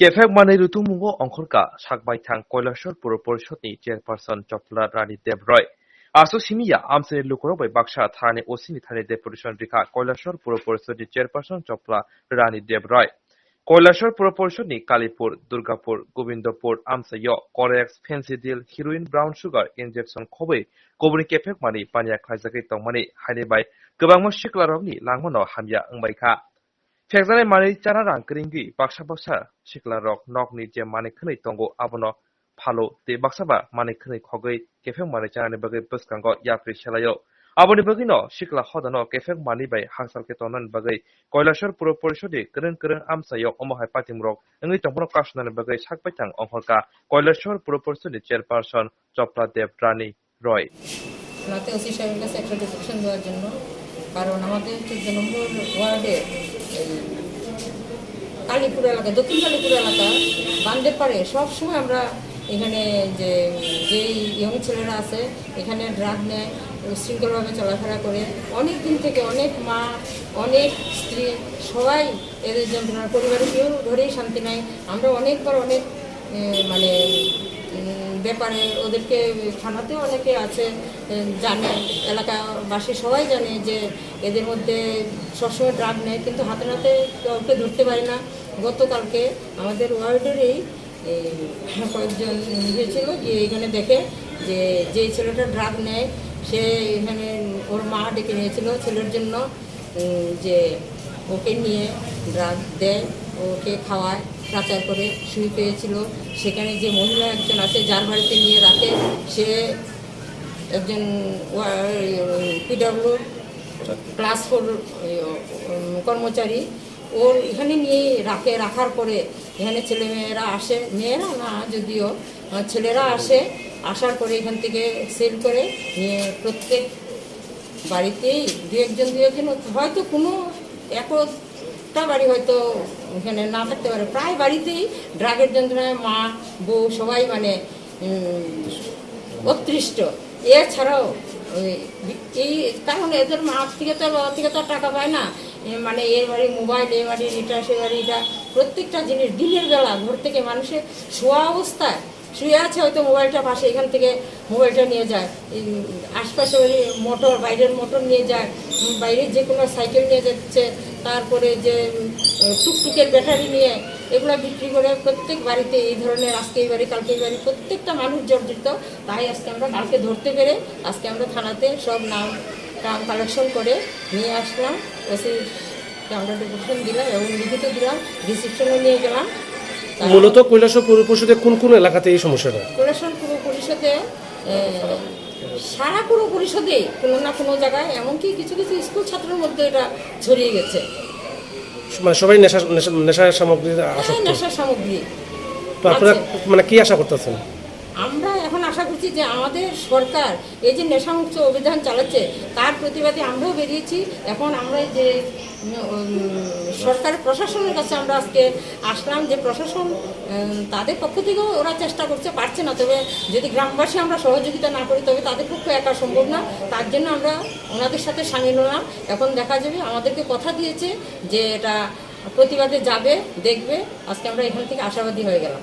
Kefek Mani Rutumungo Onkorka, Sakbaitang Kailashaharni Puro Porishadni Chairperson Chopla Rani Devroy. Aso Simia, Amsani Lukurokbai Baksha Thane Osini Thane Deputation Rwkha Kailashaharni Puro Porishadni Chairperson Chopla Rani Devroy. Kailashaharni Puro Porishadni Kalipur, Durgapur, Govindapur, Amsayo, Corex, Fancy Deal, Heroin Brown Sugar, Injection Kobe, Kobuni Kefek Mani, Panya Kaizaki Tongmani, Hanebai, Gabang Shiklarogni, Langmono, Hamya, Ngbaika. Phekjaknai mani chana rang kringgi baksa shikla rok nok ni je mani khwnai tongo abono phalo te baksa ba mani khwnai khogoi kefek mani chana ni bagai bwskango yapri selayo aboni bagui no shikla hodano kefek mani bai hangsal ke tonan bagai Kailashaharni Puro Porishadni kreng amsayo omohai patimrok ngi tongpono Kasuna ni bagai sakbaitang onghorka Kailashaharni Puro Porishadni Chairperson Chopla Devrani Roy. রাতে OC সাহেবের কাছে একটা deputation দেওয়ার জন্য, কারণ আমাদের 14 নম্বর ওয়ার্ডে কালীপুর এলাকা, দক্ষিণ কালীপুর এলাকা বান্ধের পাড়ে সবসময় আমরা এখানে যেই ইয়ং ছেলেরা আছে এখানে ড্রাগ নেয়, শৃঙ্খলভাবে চলাফেরা করে অনেক দিন থেকে অনেক মা অনেক স্ত্রী সবাই এদের যন্ত্রণার পরিবারে কেউ ধরেই শান্তি নাই। আমরা অনেকবার অনেক মানে ব্যাপারে ওদেরকে থানাতেও অনেকে আছে জানে, এলাকাবাসী সবাই জানে যে এদের মধ্যে সবসময় ড্রাগ নেয়, কিন্তু হাতে নাতে কাউকে ধরতে পারে না। গতকালকে আমাদের ওয়ার্ডেরই কয়েকজন হয়েছিল যে এখানে দেখে যে যেই ছেলেটা ড্রাগ নেয় সে এখানে ওর মা ডেকে নিয়েছিল ছেলের জন্য, যে ওকে নিয়ে ড্রাগ দেয়, ওকে খাওয়ায়, পাচার করে শুয়ে পেয়েছিল। সেখানে যে মহিলা একজন আছে যার বাড়িতে নিয়ে রাখে, সে একজন পিডব্লিউ ক্লাস 4 কর্মচারী, ওর এখানে নিয়ে রাখার পরে এখানে ছেলেমেয়েরা আসে, মেয়েরা না যদিও ছেলেরা আসার পরে এখান থেকে সেল করে নিয়ে প্রত্যেক বাড়িতেই দু একজন হয়তো কোনো একটা বাড়ি হয়তো এখানে না থাকতে পারে, প্রায় বাড়িতেই ড্রাগের যন্ত্রণায় মা বউ সবাই মানে অতৃষ্ট। এছাড়াও এই কারণে এদের মা থেকে তো বাবা থেকে তো টাকা পায় না, মানে এর বাড়ি মোবাইল, এ বাড়ির এটা সে বাড়ি এটা প্রত্যেকটা জিনিস দিনের বেলা ঘর থেকে মানুষের শোয়া অবস্থায় শুয়ে আছে, হয়তো মোবাইলটা পাশে, এখান থেকে মোবাইলটা নিয়ে যায়, আশপাশে মোটর বাইরের মোটর নিয়ে যায়, বাইরে যে কোনো সাইকেল নিয়ে যাচ্ছে, তারপরে যে টুকটুকের ব্যাটারি নিয়ে এগুলো বিক্রি করে প্রত্যেক বাড়িতে এই ধরনের আজকে এই বাড়ি কালকে এই বাড়ি প্রত্যেকটা মানুষ জর্জরিত। তাই আজকে আমরা কালকে ধরতে পেরে আজকে আমরা থানাতে সব নাম কালেকশন করে নিয়ে আসলাম, ওসিকে আমরা ডেপুটেশন দিলাম এবং লিখিত দিলাম, রিসিপশনও নিয়ে গেলাম। মূলত কৈলাসহার পৌর পরিষদে কোন এলাকাতে এই সমস্যাটা? কৈলাসহার পৌর পরিষদে সারা পুরো পরিষদে কোনো না কোনো জায়গায়, এমনকি কিছু স্কুল ছাত্রের মধ্যে এটা ছড়িয়ে গেছে। মানে সবাই নেশার সামগ্রী আসক্ত। নেশার সামগ্রী। তো আপনারা মানে কি আশা করতেছেন? আমরা এখন আশা করছি যে আমাদের সরকার এই যে নেশামুক্ত অভিযান চালাচ্ছে তার প্রতিবাদে আমরাও বেরিয়েছি। এখন আমরা যে সরকার প্রশাসনের কাছে আমরা আজকে আসলাম, যে প্রশাসন তাদের পক্ষ থেকেও ওরা চেষ্টা করছে, পারছে না, তবে যদি গ্রামবাসী আমরা সহযোগিতা না করি তবে তাদের পক্ষে একা সম্ভব না। তার জন্য আমরা ওনাদের সাথে সামিল হলাম। এখন দেখা যাবে, আমাদেরকে কথা দিয়েছে যে এটা প্রতিবাদে যাবে, দেখবে। আজকে আমরা এখান থেকে আশাবাদী হয়ে গেলাম।